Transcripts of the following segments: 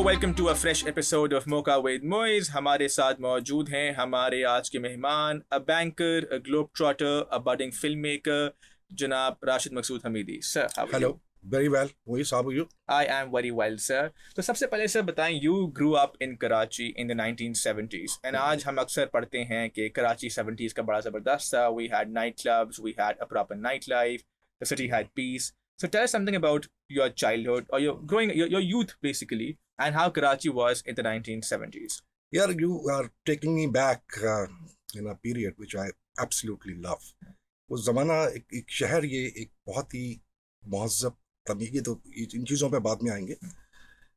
Welcome to a fresh episode of Mauka with Moiz. हमारे साथ मौजूद हैं हमारे आज के मेहमान, a banker, a globe trotter, a budding film maker, जनाब Rashid Maqsood Hamidi. Sir, how are you? Hello, very well. Moise, how are you? I am very well sir. तो सबसे पहले सर बताएं, you grew up in Karachi in the 1970s and आज हम अक्सर पढ़ते हैं कि कराची 70s का बड़ा ज़बरदस्त था। We had night clubs, we had a proper night life, the city had peace. So tell us something about your childhood or your youth basically, and how Karachi was in the 1970s. Yeah, you are taking me back in a period which I absolutely love. उस ज़माना एक शहर ये एक बहुत ही महज़्ज़ब तमीज़, तो इन चीज़ों पे बाद में आएंगे।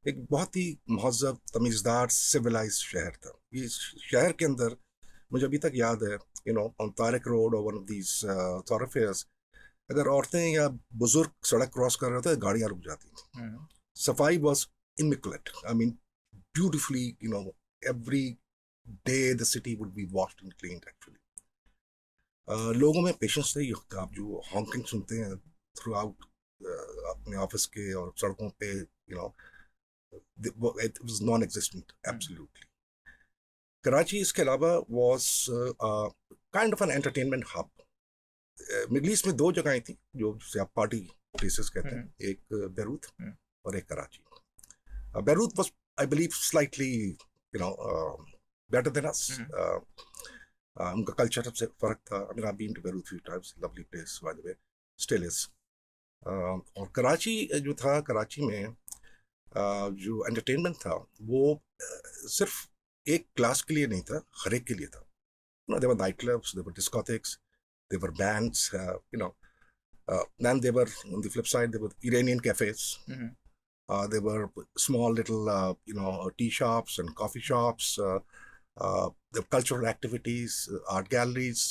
एक बहुत ही महज़्ज़ब तमीज़दार सिविलाइज शहर था। ये शहर के अंदर मुझे अभी तक याद है, ऑन तारिक रोड और वन ऑफ दीज thoroughfares, अगर औरतें या बुजुर्ग सड़क क्रॉस कर रहे थे गाड़ियाँ रुक जाती थी। सफाई was immaculate. I mean, beautifully, every day the city would be washed and cleaned actually. लोगों में पेशेंस नहीं। आप जो हॉकिंग सुनते हैं थ्रू आउट अपने ऑफिस के और सड़कों पे, it was non-existent absolutely. Karachi इसके अलावा was kind of an entertainment hub. Middle east में दो जगहें थी जो जिसे आप पार्टी प्लेसेस कहते हैं, एक बैरूत और एक Karachi. Beirut was, I believe, slightly, better than us. उनका कल्चर सबसे फर्क था। I mean, I've been to Beirut few times, lovely place by the way, still is. और कराची जो था, कराची में जो एंटरटेनमेंट था वो सिर्फ एक क्लास के लिए नहीं था, हर एक के लिए था। There were night clubs, there were discotheques, there were bands, and they were, on the flip side, there were Iranian cafes. There were small little, tea shops and coffee shops, the cultural activities, art galleries,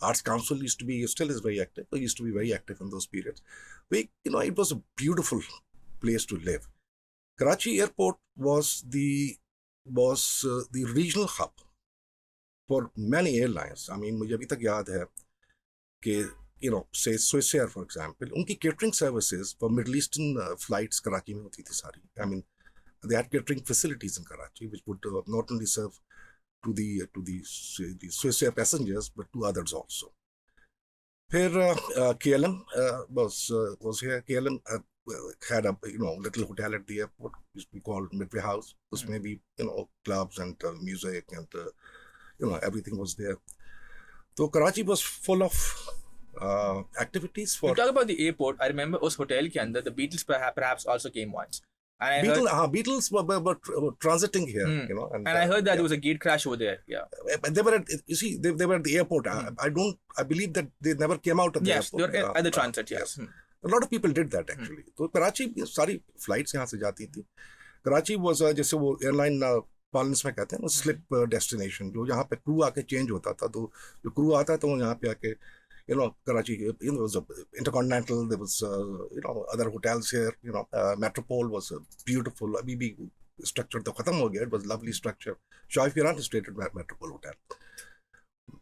Arts Council used to be, still is very active, but used to be very active in those periods. It was a beautiful place to live. Karachi Airport was the regional hub for many airlines. I mean, मुझे अभी तक याद है कि say Swissair for example, उनकी catering services for Middle Eastern flights Karachi में होती थी सारी. I mean, they had catering facilities in Karachi which would not only serve to the Swissair passengers but to others also. फिर KLM was here. KLM had a little hotel at the airport, used to be called Midway House. उसमें भी clubs and music and everything was there. So Karachi was full of activities for. You talk about the airport. I remember उस hotel के अंदर the Beatles perhaps also came once. And Beatles were transiting here, and I heard that there was a gate crash over there. Yeah, they were they were at the airport. I believe that they never came out of the yes, airport. They were at the transit. Yes. A lot of people did that actually. तो कराची सारी flights यहाँ से जाती थी. Karachi was जैसे वो airline parlance में कहते हैं ना, slip destination, जो यहाँ पे crew आके change होता था। तो जो crew आता है तो वो यहाँ पे आके Karachi, there was a Intercontinental, there was other hotels here, Metropole was beautiful. अभी भी structure तो खत्म हो गया, it was lovely structure. Shaif Iran stayed at Metropole Hotel.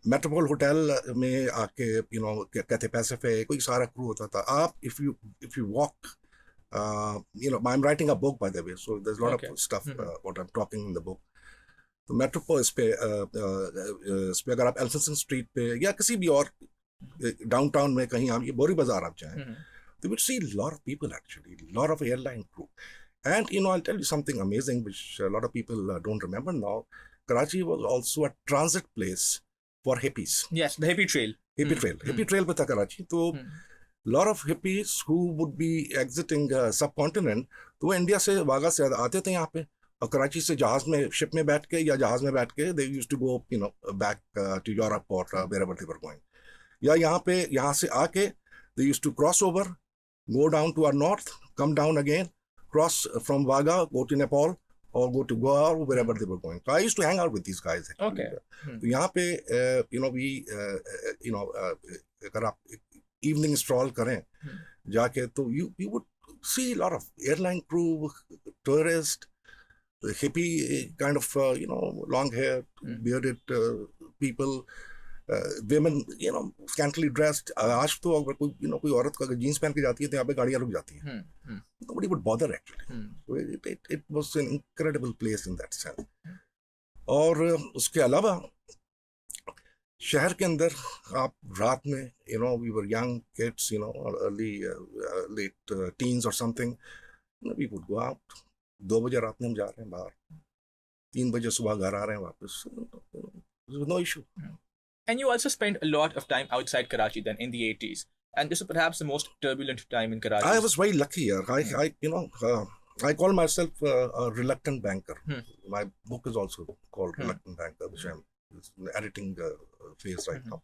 Metropole Hotel में आके कहते पैसिफिक कोई सारा crew होता था। आप if you walk, I'm writing a book by the way, so there's a lot of stuff what I'm talking in the book. तो Metropole पे अगर आप एल्फिंसन स्ट्रीट पे या किसी भी और डाउनटाउन में कहीं आप ये बोरी बाजार आप जाएं, you would see a lot of people actually, a lot of airline crew. And I'll tell you something amazing which a lot of people don't remember now. Karachi was also a transit place for hippies. Yes, the hippie trail. Hippie trail पे था कराची। तो lot of hippies who would be exiting subcontinent, तो India से वागा से आते थे यहाँ पे और कराची से जहाज में शिप में बैठ के या जहाज में बैठ के they used to go back to Europe or wherever they were going. या यहाँ से आके they used to cross over, go down to our north, come down again, cross from Vaga, go to Nepal or go to Goa or wherever they were going. So I used to hang out with these guys actually. Okay. तो यहाँ पे अगर आप evening stroll करें जाके तो you would see a lot of airline crew, tourists, hippie kind of long hair, bearded people. women, scantily dressed. आज तो अगर कोई औरत अगर जीन्स पहन के जाती है तो यहाँ पे गाड़ियाँ रुक जाती हैं. Nobody would bother actually. So it was an incredible place in that sense. और उसके अलावा शहर के अंदर आप रात में, we were young kids, or early late teens or something, we would go out. 2 बजे रात में हम जा रहे हैं बाहर, 3 बजे सुबह घर आ रहे हैं वापस. No issue. And you also spent a lot of time outside Karachi then in the 80s. And this was perhaps the most turbulent time in Karachi. I was very lucky here. I call myself a reluctant banker. My book is also called Reluctant Banker, which I'm editing phase right now.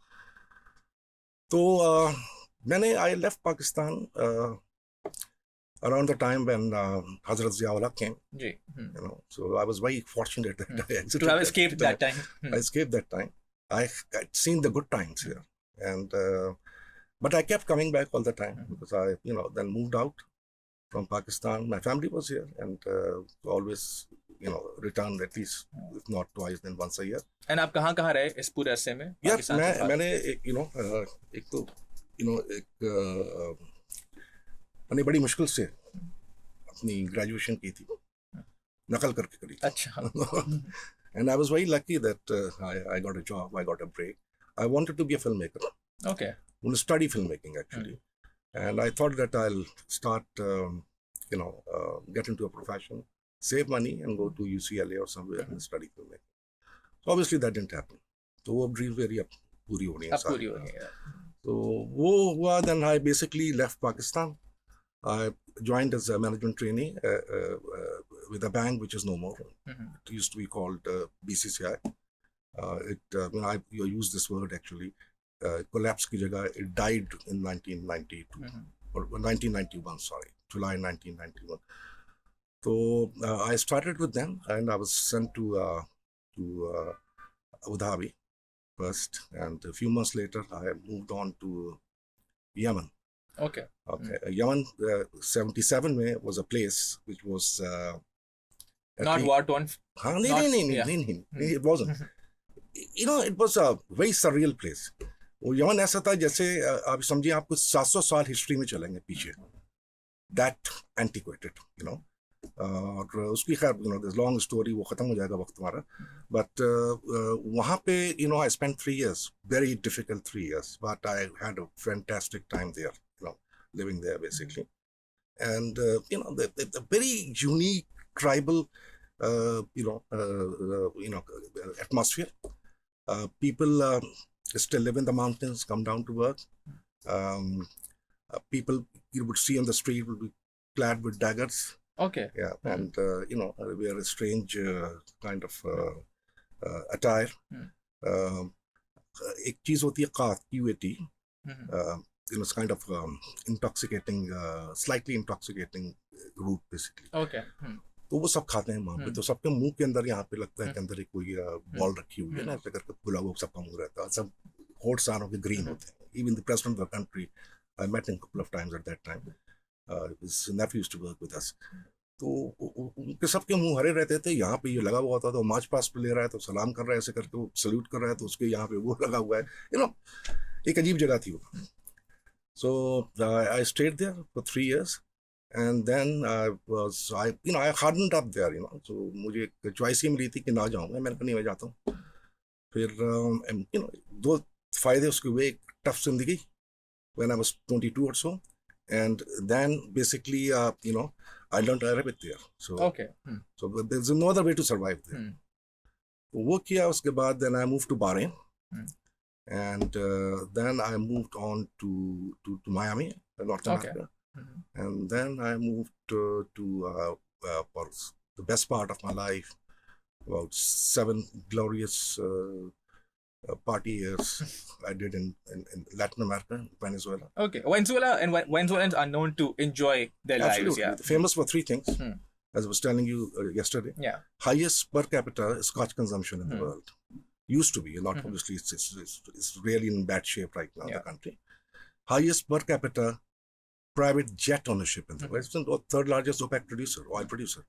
So I left Pakistan around the time when Hazrat Ziaullah came. So I was very fortunate that I exited. To have escaped that time. I escaped that time. I'd seen the good times here, and but I kept coming back all the time because I, then moved out from Pakistan. My family was here, and always, returned at least, if not twice, then once a year. And आप कहाँ रहे इस पूरे अरसे में? Yes, मैंने एक तो मैंने बड़ी मुश्किल से अपनी ग्रेजुएशन की थी, नकल करके करी. अच्छा. And I was very lucky that I got a job, I got a break. I wanted to be a filmmaker. Okay. I want to study filmmaking actually. And I thought that I'll start, get into a profession, save money and go to UCLA or somewhere and study filmmaking. So obviously that didn't happen. So वो dream very पूरी होनी है. पूरी होनी है. So वो हुआ, then I basically left Pakistan. I joined as a management trainee with a bank which is no more. It used to be called BCCI. I use this word actually. Collapse ki jagah, it died in 1992 or 1991. Sorry, July 1991. So I started with them, and I was sent to Abu Dhabi first, and a few months later I moved on to Yemen. Okay. Yemen, 77 में was a place which was not war-torn. नहीं, it wasn't. It was a very surreal place. वो Yemen ऐसा था जैसे आप समझिए आपको 700 साल हिस्ट्री में चलेंगे पीछे. That antiquated, और उसकी खैर there's long story, वो खत्म हो जाएगा वक्त हमारा. But वहाँ पे I spent 3 years, very difficult 3 years, but I had a fantastic time there, living there basically. And the very unique tribal atmosphere. People still live in the mountains, come down to work. People you would see on the street would be clad with daggers. Okay. Yeah, and wear a strange kind of attire. एक चीज होती है QAT. It's kind of intoxicating, slightly intoxicating root basically. Okay. तो वो सब खाते हैं वहाँ पे. तो सबके मुंह के अंदर यहाँ पे लगता है कि अंदर एक कोई बॉल रखी हुई है ना, ऐसे करके खुला हुआ सबका मुंह रहता है. सब होठ सारों के ग्रीन होते हैं. Even the president of the country, I met him a couple of times at that time. His nephew used to work with us. तो उनके सबके मुंह हरे रहते थे. यहाँ पे ये लगा हुआ था तो मार्च पास्ट ले रहा है तो सलाम कर रहा है, ऐसे करके वो सल्यूट कर रहा है तो उसके यहाँ पे वो लगा हुआ है. एक अजीब जगह थी वो. So I stayed there for 3 years, and then I hardened up there, So मुझे एक choice ही मिली थी कि ना जाऊँगा. मैंने कहा नहीं मैं जाता हूँ. फिर दो फायदे उसके हुए. एक tough जिंदगी when I was 22 or so, and then basically I learned Arabic there. So okay. So there's no other way to survive there. वो किया. उसके बाद then I moved to Bahrain. And then I moved on to Miami, North America. And then I moved to for the best part of my life, about 7 glorious party years I did in Latin America, Venezuela. Okay, Venezuela, and Venezuelans are known to enjoy their lives. Yeah, famous for 3 things. As I was telling you yesterday. Yeah. Highest per capita Scotch consumption in the world. Used to be, not obviously it's really in bad shape right now, the country. Highest per capita private jet ownership in the world. It's the 3rd largest OPEC producer, oil producer.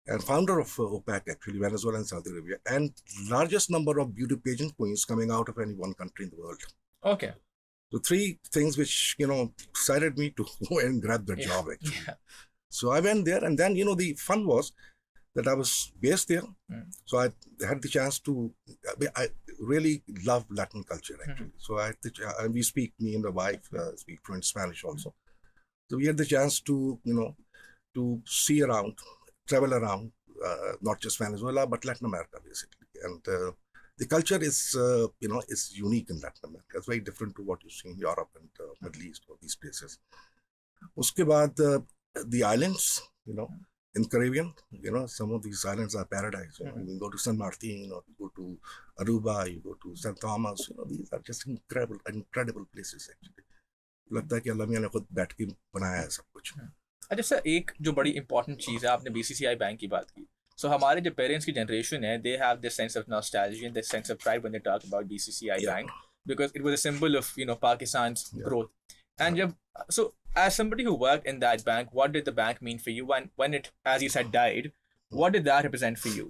and founder of OPEC, actually, Venezuela and Saudi Arabia, and largest number of beauty pageant queens coming out of any one country in the world. Okay. So three things which, decided me to go and grab that Yeah. job, actually. Yeah. So I went there, and then, the fun was that I was based there. So I had the chance to, I really love Latin culture, actually. So we speak, me and the wife speak fluent Spanish also. So we had the chance to, to see around, travel around, not just Venezuela, but Latin America, basically. And the culture is, is unique in Latin America. It's very different to what you see in Europe and Middle East or these places. Uske baad, the islands, in Caribbean, some of these islands are paradise. You go to San Martin, or you go to Aruba, you go to St. Thomas. These are just incredible places, actually. लगता है कि अल्लाह मियां ने खुद बैठ के बनाया है सब कुछ. अच्छा सर, एक जो बड़ी इंपॉर्टेंट चीज़ है, आपने बीसीसीआई बैंक की बात की. सो हमारे जो पेरेंट्स की जनरेशन है, they have this sense of nostalgia and this sense of pride when they talk about BCCI bank, because it was a symbol of Pakistan's growth. And so as somebody who worked in that bank, what did the bank mean for you? When it, as you said, died, what did that represent for you?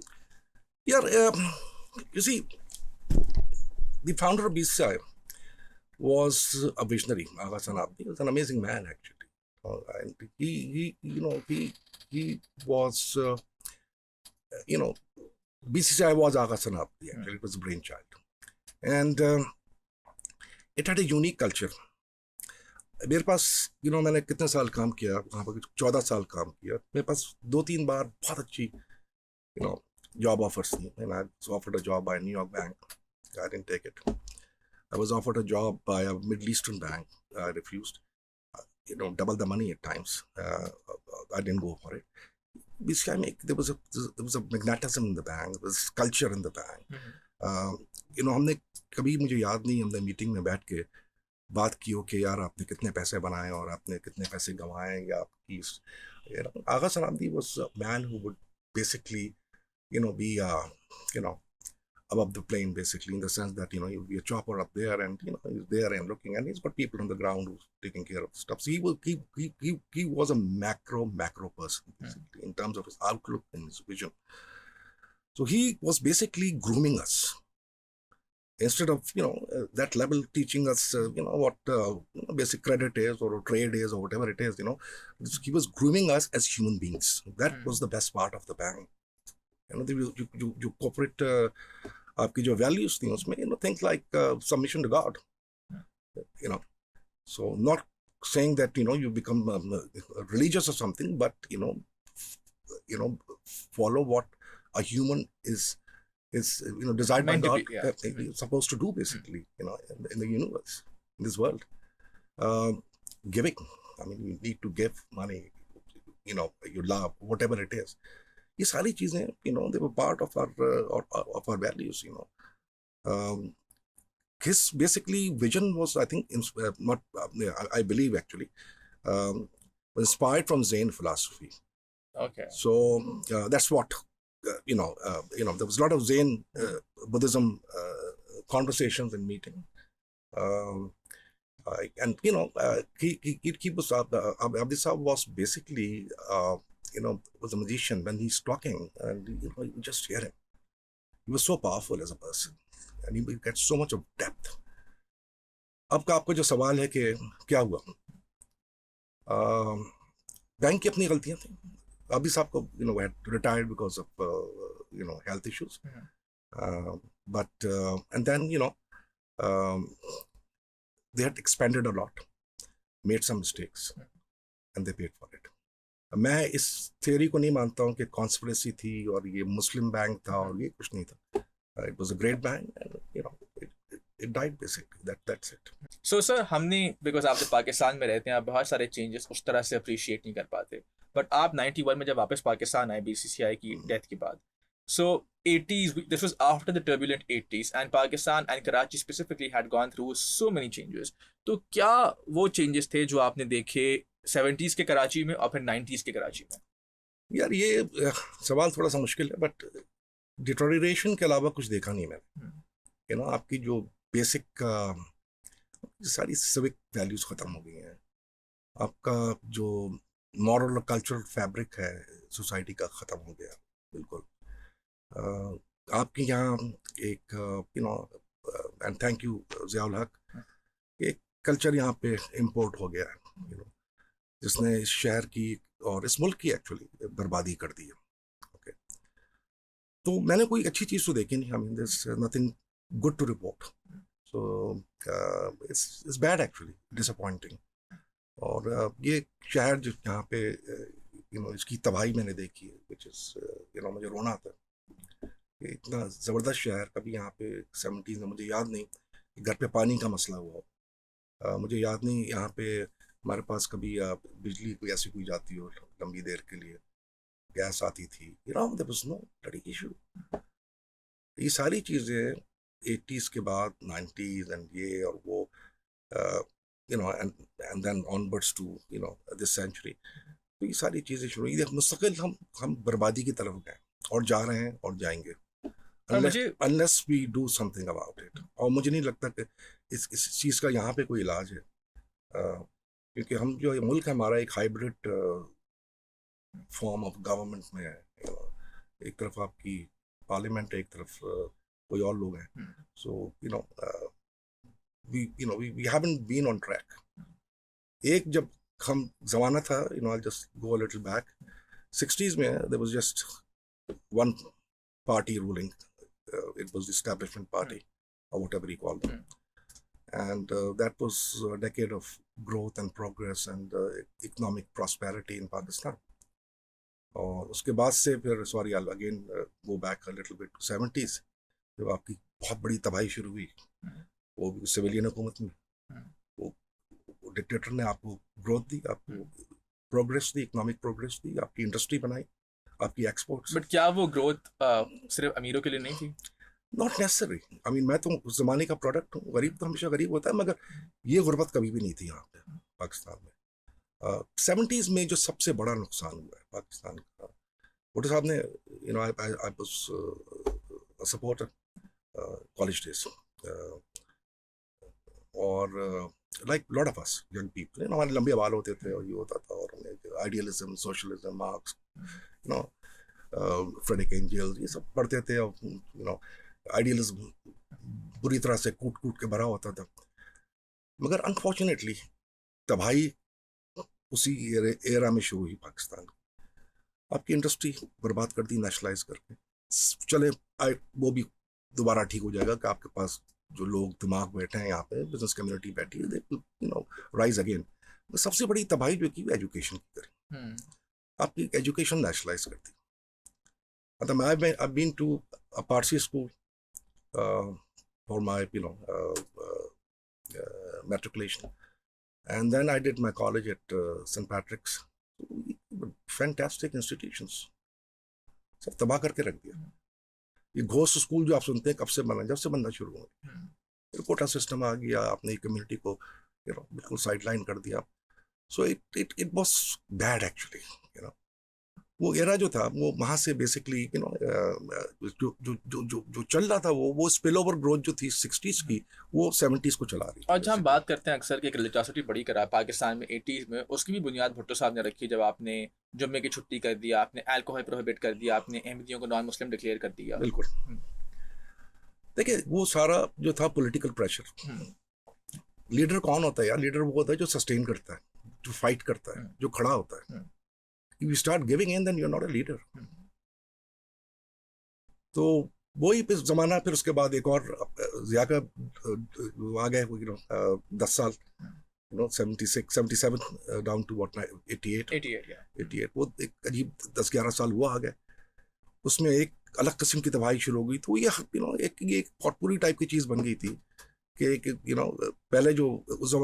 Yeah, you see, the founder of BCCI was a visionary. Agha Sanabdi. He was an amazing man, actually. And he was, BCCI was Agha Sanabdi, actually. It was a brainchild. And it had a unique culture. मेरे पास, मैंने कितने साल काम किया वहाँ पर, 14 साल काम किया. मेरे पास 2-3 बार बहुत अच्छी, job offers थी. And I was offered a job by a New York bank. I didn't take it. I was offered a job by a Middle Eastern bank. I refused. Double the money at times. I didn't go for it. There was a magnetism in the bank. There was culture in the bank. हमने कभी, मुझे याद नहीं, हमने meeting में बैठ के बात की हो कि यार आपने कितने पैसे बनाए और आपने कितने पैसे गंवाए, या आपकी, Agha Sanabdi was a man who would basically, be, above the plane, basically, in the sense that, he'll be a chopper up there, and, he's there and looking, and he's got people on the ground who's taking care of stuff. So he was a macro person, basically, in terms of his outlook and his vision. So he was basically grooming us. Instead of, that level teaching us, what basic credit is or trade is or whatever it is, he was grooming us as human beings. That was the best part of the bank. You corporate, आपकी जो values थी उसमें, things like submission to God, so not saying that, you become religious or something, but, follow what a human is desired by God, supposed to do, basically, in the universe, in this world. Giving, you need to give money, your love, whatever it is. ये सारी चीजें, they were part of our values, his basically vision was, I think, I believe, actually, inspired from Zen philosophy. Okay. So that's what, there was a lot of Zen Buddhism conversations and meeting. And, he was, Abdi Saab was basically, was a magician when he's talking, and, you just hear him. He was so powerful as a person, and he gets so much of depth. अब का आपको जो सवाल है कि क्या हुआ, bank की अपनी गलतियां थी. Abdi Saab को, had retired because of, health issues. But, and then, they had expanded a lot, made some mistakes, and they paid for it. मैं इस theory को नहीं मानता हूँ कि conspiracy थी और ये Muslim bank था और ये कुछ नहीं था. It was a great bank, and, it died basically. That's it. So sir, हमने, because आप जब पाकिस्तान में रहते हैं, आप बहुत सारे changes उस तरह से appreciate नहीं कर पाते. But आप 91 में जब वापस पाकिस्तान आए BCCI की death के बाद, so 80s, this was after the turbulent 80s, and Pakistan and Karachi specifically had gone through so many changes. तो क्या वो changes थे जो आपने देखे 70s के कराची में और फिर 90s के कराची में? यार ये सवाल थोड़ा सा मुश्किल है, बट डिटोरिएशन के अलावा कुछ देखा नहीं मैंने. आपकी जो बेसिक सारी सिविक वैल्यूज खत्म हो गई हैं. आपका जो मॉरल और कल्चरल फैब्रिक है सोसाइटी का खत्म हो गया. बिल्कुल। आपके यहाँ एक एंड थैंक यू ज़ियाउल हक, एक कल्चर यहाँ पे इम्पोर्ट हो गया है, जिसने इस शहर की और इस मुल्क की एक्चुअली बर्बादी कर दी है। ओके, तो मैंने कोई अच्छी चीज़ तो देखी नहीं। I mean this nothing good to report, so it's bad actually, disappointing. और ये शहर जो यहाँ पे इसकी तबाही मैंने देखी है, विच इज मुझे रोना आता है। ये इतना ज़बरदस्त शहर, कभी यहाँ पे 70s में मुझे याद नहीं कि घर पे पानी का मसला हुआ हो। मुझे याद नहीं यहाँ पे हमारे पास कभी बिजली कोई ऐसी कोई जाती हो लंबी देर के लिए, गैस आती थी, there was no bloody issue. ये सारी चीज़ें 80s के बाद 90s एंड ये और वो, and then onwards to this century, तो ये सारी चीज़ें शुरू हुई। मुस्तकिल हम बर्बादी की तरफ गए और जा रहे हैं और जाएंगे, unless we do something about it। और मुझे नहीं लगता कि इस चीज़ का यहाँ पे कोई इलाज है, क्योंकि हम जो ये मुल्क है हमारा एक हाइब्रिड फॉर्म ऑफ गवर्नमेंट में है। एक तरफ आपकी पार्लियामेंट है, एक तरफ कोई और लोग हैं। सो we haven't been on track। एक जब हम जमाना था, I'll just go a little back, 60s में there was just one party ruling, it was the establishment party or whatever you call them, and that was a decade of growth and progress and economic prosperity in Pakistan। और उसके बाद से फिर sorry I'll again go back a little bit to 70s, जब आपकी बहुत बड़ी तबाही शुरू हुई, वो भी सिविलियन हुकूमत में। वो डिक्टेटर ने आपको ग्रोथ दी, आपको प्रोग्रेस दी, इकोनॉमिक प्रोग्रेस दी, आपकी इंडस्ट्री बनाई, आपकी एक्सपोर्ट्स। बट क्या वो ग्रोथ सिर्फ अमीरों के लिए नहीं थी? Not necessary. आई मीन मैं तो उस जमाने का प्रोडक्ट हूँ, गरीब तो हमेशा गरीब होता है, मगर ये गुर्बत कभी भी नहीं थी यहाँ पे पाकिस्तान में। 70s में जो सबसे बड़ा नुकसान हुआ है पाकिस्तान का, भुट्टो साहब ने I was supporter college days, और like lot of us young people, हमारे लंबे बाल होते थे और ये होता था, और हमें idealism, socialism, marks, Frederick angels, ये सब पढ़ते थे, और आइडियलिज्म बुरी तरह से कूट कूट के भरा होता था। मगर अनफॉर्चुनेटली तबाही उसी एरा में शुरू हुई पाकिस्तान। आपकी इंडस्ट्री बर्बाद कर दी नेशनलाइज करके। चले वो भी दोबारा ठीक हो जाएगा कि आपके पास जो लोग दिमाग बैठे हैं यहाँ पे, बिजनेस कम्युनिटी बैठी है, राइज अगेन। सबसे बड़ी तबाही जो की एजुकेशन की करी, आपकी एजुकेशन नेशनलाइज कर दी। मतलब I've been to a Parsi school for my matriculation, and then I did my college at St. Patrick's, fantastic institutions, सब तबाह करके रख दिया। ये घोस्ट स्कूल जो आप सुनते हैं कब से बना, जब से बनना शुरू हुआ, फिर कोटा सिस्टम आ गया, आपने कम्युनिटी को बिल्कुल साइडलाइन कर दिया। So it was bad actually. वो एरा जो था वो वहाँ से बेसिकली जो चल रहा था, वो स्पिल ओवर ग्रोथ जो थी 60s की, वो 70s को चला रही। और जब हम बात करते हैं अक्सर कि एक रिलीजियोसिटी बड़ी करा पाकिस्तान में 80s में, उसकी भी बुनियाद भुट्टो साहब ने रखी, जब आपने जुम्मे की छुट्टी कर दिया, आपने अल्कोहल प्रोहिबिट कर दिया, आपने अहमदियों को नॉन मुस्लिम डिक्लेयर कर दिया। बिल्कुल। देखिए वो सारा जो था पॉलिटिकल प्रेशर। लीडर कौन होता है यार? लीडर वो होता है जो सस्टेन करता है, जो फाइट करता है, जो खड़ा होता है। You start giving in, then you're not a leader। तो वही जमाना, फिर उसके बाद एक और ज़िया का आ गए 10 साल, 76 77 डाउन टू व्हाट 88 वो एक अजीब 10-11 साल वो आ गए। उसमें एक अलग किस्म की तबाही शुरू हो गई। तो ये एक पॉटपूरी टाइप की चीज़ बन गई थी कि पहले जो उस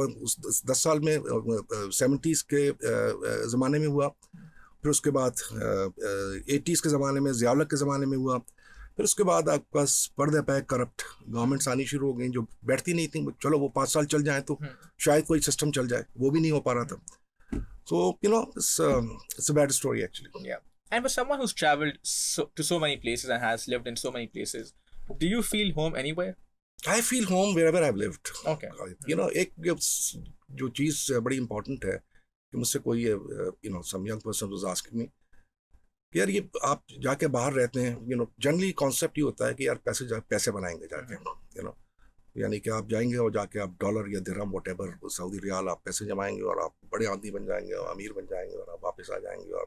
10 साल में 70s के ज़माने में हुआ, फिर उसके बाद 80s के ज़माने में, ज़ियाउल हक के ज़माने में हुआ, फिर उसके बाद आपके पास पर्दे पे करप्ट गवर्नमेंट्स आनी शुरू हो गई जो बैठती नहीं थी। चलो वो 5 साल चल जाए तो शायद कोई सिस्टम चल जाए, वो भी नहीं हो पा रहा था। सो it's a bad story actually। Yeah. And for someone who's traveled to so many places and has lived in so many places, do you feel home anywhere? I feel home wherever I've lived। Okay। एक जो चीज़ बड़ी important है कि मुझसे कोई some young person was asking me कि यार ये आप जाके बाहर रहते हैं, यू नो, जनरली कॉन्सेप्ट ये होता है कि यार पैसे बनाएंगे जाके, यू नो, यानी कि आप जाएंगे और जाके आप डॉलर या दिरहम वटेवर सऊदी रियाल आप पैसे जमाएंगे और आप बड़े आदमी बन जाएंगे और अमीर बन जाएंगे और आप वापस आ जाएंगे और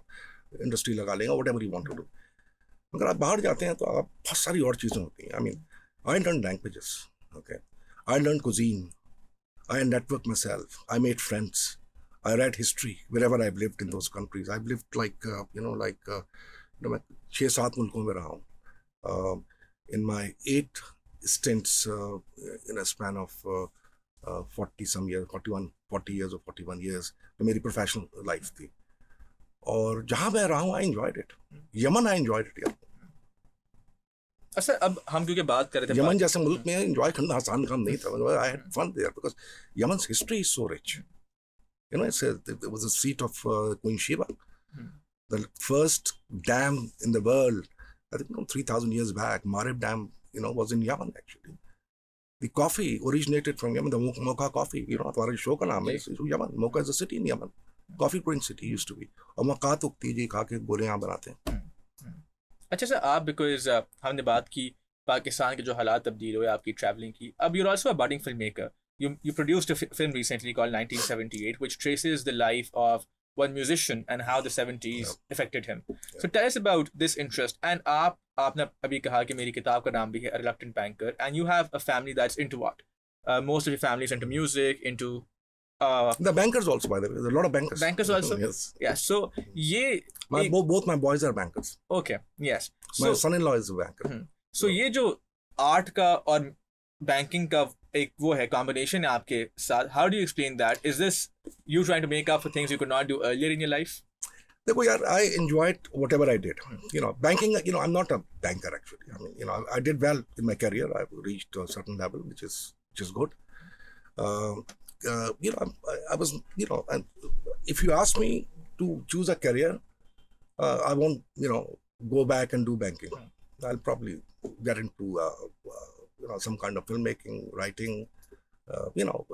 इंडस्ट्री लगा लेंगे, whatever you want to do. मगर आप बाहर जाते हैं तो आप बहुत सारी और चीज़ें होती हैं। I mean, I learn languages, okay, I learn cuisine, I network myself. I made friends. I read history wherever I've lived in those countries. I've lived like मैं 6-7 मुल्कों में रहा हूँ. In my 8 stints in a span of 40 some years, 40 years or 41 years, तो मेरी professional life थी. और जहाँ मैं रहा हूँ, I enjoyed it. Yemen I enjoyed it यार. अच्छा, अब हम क्योंकि बात कर रहे थे यमन जैसे मुल्क में एंजॉय करना आसान काम नहीं था. I had fun there because Yemen's history is so rich. You know, it was the seat of queen Sheba, the first dam in the world. I think 3000 years back, Marib Dam, you know, was in Yemen actually. The coffee originated from Yemen, the mocha coffee. You know, हमारे show का नाम है Yemen. Mocha is a city in Yemen. Coffee growing city used to be. और मकात उगती जी खा के गोले यहाँ बनाते हैं. अच्छा सर, आप बिकॉज हमने बात की पाकिस्तान के जो हालात तब्दील हुए आपकी ट्रैवलिंग की. अब you're also a budding filmmaker. You produced a film recently called 1978 which traces the life of one musician and how the 70s affected him. So tell us about this interest. And आपने अभी कहा कि मेरी किताब का नाम भी है A Reluctant Banker, and you have a family that's into what? Most of your family is into music, into the bankers also, by the way. There's a lot of bankers. Bankers also? Yes. Yeah, so ये both my boys are bankers. Okay, yes. My son-in-law is a banker. So ये जो art का और banking का एक वो है combination है आपके साथ. How do you explain that? Is this you trying to make up for things you could not do earlier in your life? देखो यार, I enjoyed whatever I did. You know, banking, you know, I'm not a banker actually. I mean, you know, I did well in my career. I reached a certain level, which is good. You know, I was, you know, and if you ask me to choose a career, I won't, you know, go back and do banking. I'll probably get into, you know, some kind of filmmaking, writing, you know,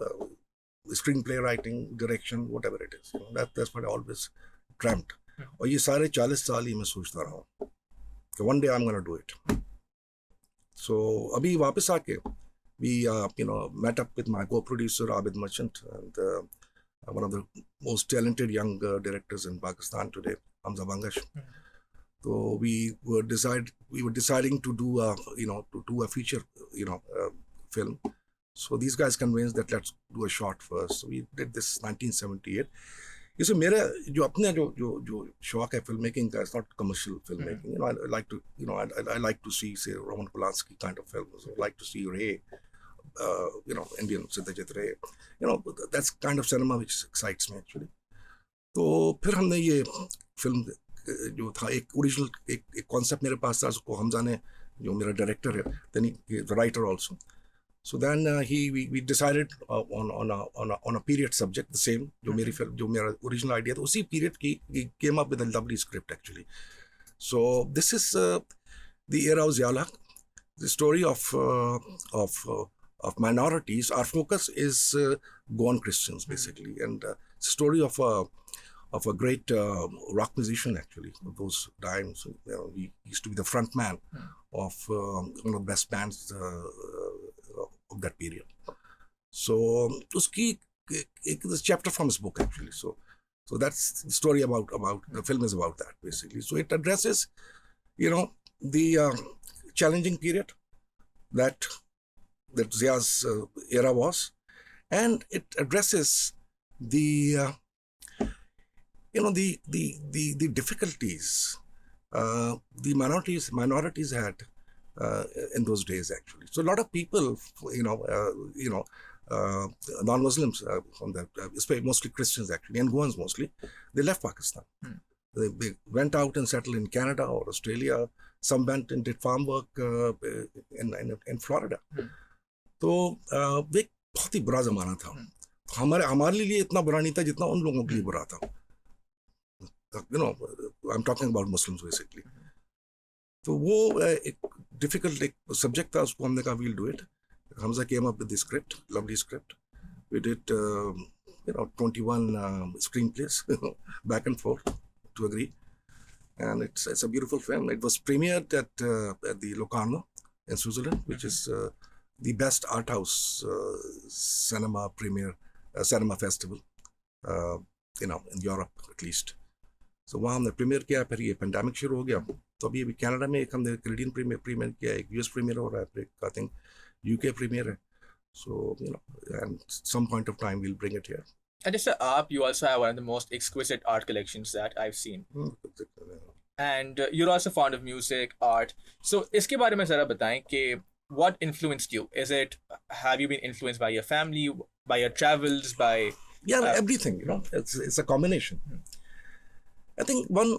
screenplay writing, direction, whatever it is. You know, that's what I always dreamt. और ये सारे 40 साल ही मैं सोचता रहा हूँ कि one day I'm gonna do it. So अभी वापस आके we you know, met up with my co-producer Abid Merchant and one of the most talented young directors in Pakistan today, Hamza Bangash. So we were deciding to do a feature, you know, film. So these guys convinced that let's do a short first. So we did this 1978. You see, मेरा जो अपने जो शौक है filmmaking का, it's not commercial filmmaking. You know, I like to, you know, I like to see, say, Roman Polanski kind of films. I like to see Ray, you know, Indian Satyajit Ray. You know, that's kind of cinema which excites me actually. तो फिर हमने ये film जो था, एक original एक concept मेरे पास था, उसको हमजा ने, जो मेरा डायरेक्टर है, then he is a writer also. So then we decided on a period subject, the same जो मेरी फिल्म, जो मेरा ओरिजिनल आइडिया था, उसी पीरियड की, came up with a lovely script actually. So this is the era of Ziaulhaq, the story of minorities. Our focus is gone Christians basically, and it's a story of a great rock musician actually of those times. You know, he used to be the front man of one of the best bands of that period. So uski this chapter from his book actually. So that's the story about the film is about that basically. So it addresses, you know, the challenging period that Zia's era was, and it addresses the you know, the difficulties the minorities had in those days actually. So a lot of people, you know, non-Muslims from the mostly Christians actually, and Goans mostly, they left Pakistan. They went out and settled in Canada or Australia. Some went and did farm work in Florida. तो वो एक बहुत ही बुरा जमाना था. हमारे लिए इतना बुरा नहीं था जितना उन लोगों के लिए बुरा था. You know, I'm talking about Muslims basically. तो वो एक difficult एक subject था, उसको हमने कहा we'll do it. Hamza came up with the script, lovely script. We did, you know, 21 screenplays back and forth to agree. and it's a beautiful film. It was premiered at the Locarno in Switzerland, which is the best art house cinema cinema festival, in Europe at least. So वहाँ हमने premiere किया, फिर ये pandemic शुरू हो गया, तो अभी कनाडा में एक हमने कैनेडियन प्रीमियर किया, एक यूएस प्रीमियर हो रहा है, फिर एक आई थिंक यूके प्रीमियर है. So and some point of time we'll bring it here. And just up, you also have one of the most exquisite art collections that I've seen. And you're also fond of music, art. So इसके बारे में ज़रा बताएं कि what influenced you? Have you been influenced by your family, by your travels, by... Everything, it's a combination. I think one,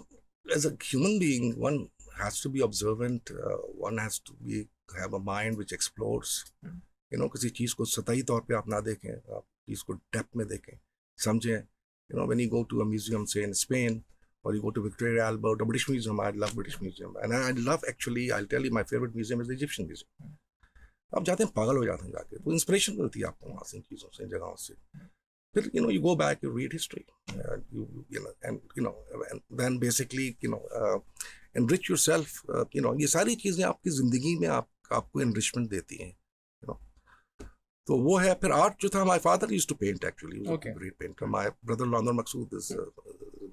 as a human being, one has to be observant, one has to have a mind which explores. किसी चीज़ को सतही तौर पे आप ना देखें, आप चीज़ को डेप्थ में देखें, समझें. When you go to a museum, say in Spain, or you go to Victoria Albert, or British Museum, I love British Museum. And I love, actually, I'll tell you, my favorite museum is the Egyptian Museum. आप जाते हैं, पागल हो जाते हैं जाके, तो inspiration मिलती है आपको वहाँ से, इन चीज़ों से, इन जगहों से. फिर, you go back, you read history, and then basically, enrich yourself. ये सारी चीज़ें आपकी ज़िंदगी में आपको enrichment देती हैं. तो वो है. फिर आर्ट जो था, my father used to paint actually. He was a great painter. My brother-in-law Anwar Maqsood is a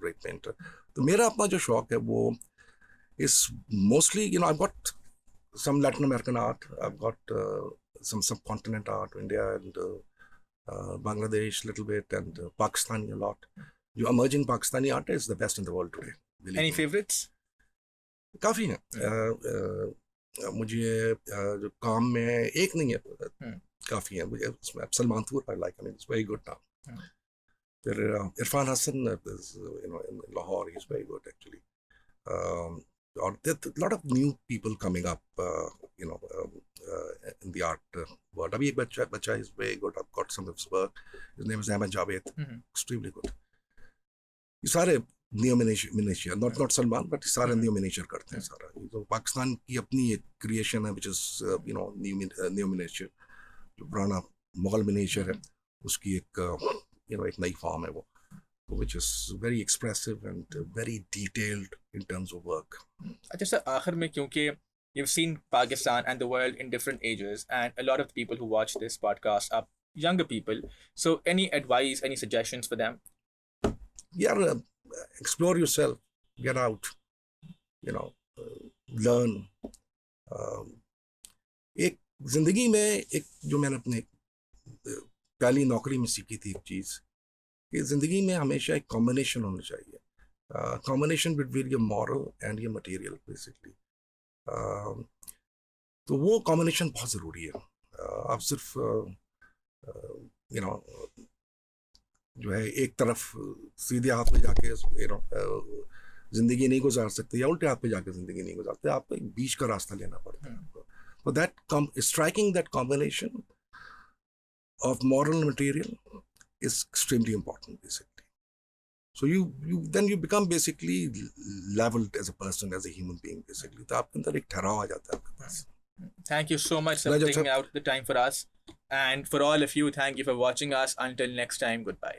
great painter. तो मेरा अपना जो शौक है वो is mostly, I've got some Latin American art, I've got some subcontinent art, India and Bangladesh a little bit, and Pakistani a lot. जो emerging Pakistani art is the best in the world today. Any favorites? काफ़ी हैं. मुझे जो काम में एक नहीं है, काफ़ी है मुझे उसमें. सलमान तूर I like, it's very good now. फिर Irfan Hasan is, in Lahore, he's very good actually. Or there are a lot of new people coming up, in the art world. अभी एक बच्चा is very good. I've got some of his work. His name is Ahmed Javed. Extremely good. ये सारे neo miniature, not Salman, but सारे neo miniature करते हैं सारा. तो पाकिस्तान की अपनी एक creation है, which is neo miniature. जो पुराना मुगल मिनिएचर है, उसकी एक नई फॉर्म है वो, which is very expressive and very detailed in terms of work. अच्छा सर, आखिर में, क्योंकि you've seen Pakistan and the world in different ages, and a lot of the people who watch this podcast are younger people, so any advice, any suggestions for them? Explore yourself, get out, learn. एक जिंदगी में एक जो मैंने अपने पहली नौकरी में सीखी थी एक चीज़, कि ज़िंदगी में हमेशा एक कॉम्बिनेशन होना चाहिए. Combination between your moral and your material basically. तो वो कॉम्बिनेशन बहुत ज़रूरी है. आप सिर्फ जो है एक तरफ सीधे हाथ पे जाके ज़िंदगी नहीं गुजार सकते, या उल्टे हाथ पे जाके ज़िंदगी नहीं गुजारते. आपको एक बीच का रास्ता लेना पड़ता है. But striking that combination of moral and material is extremely important, basically. So then you become basically leveled as a person, as a human being, basically. तो आपके अंदर एक ठहराव आ जाता है आपके पास. Thank you so much for taking out the time for us, and for all of you, thank you for watching us. Until next time, goodbye.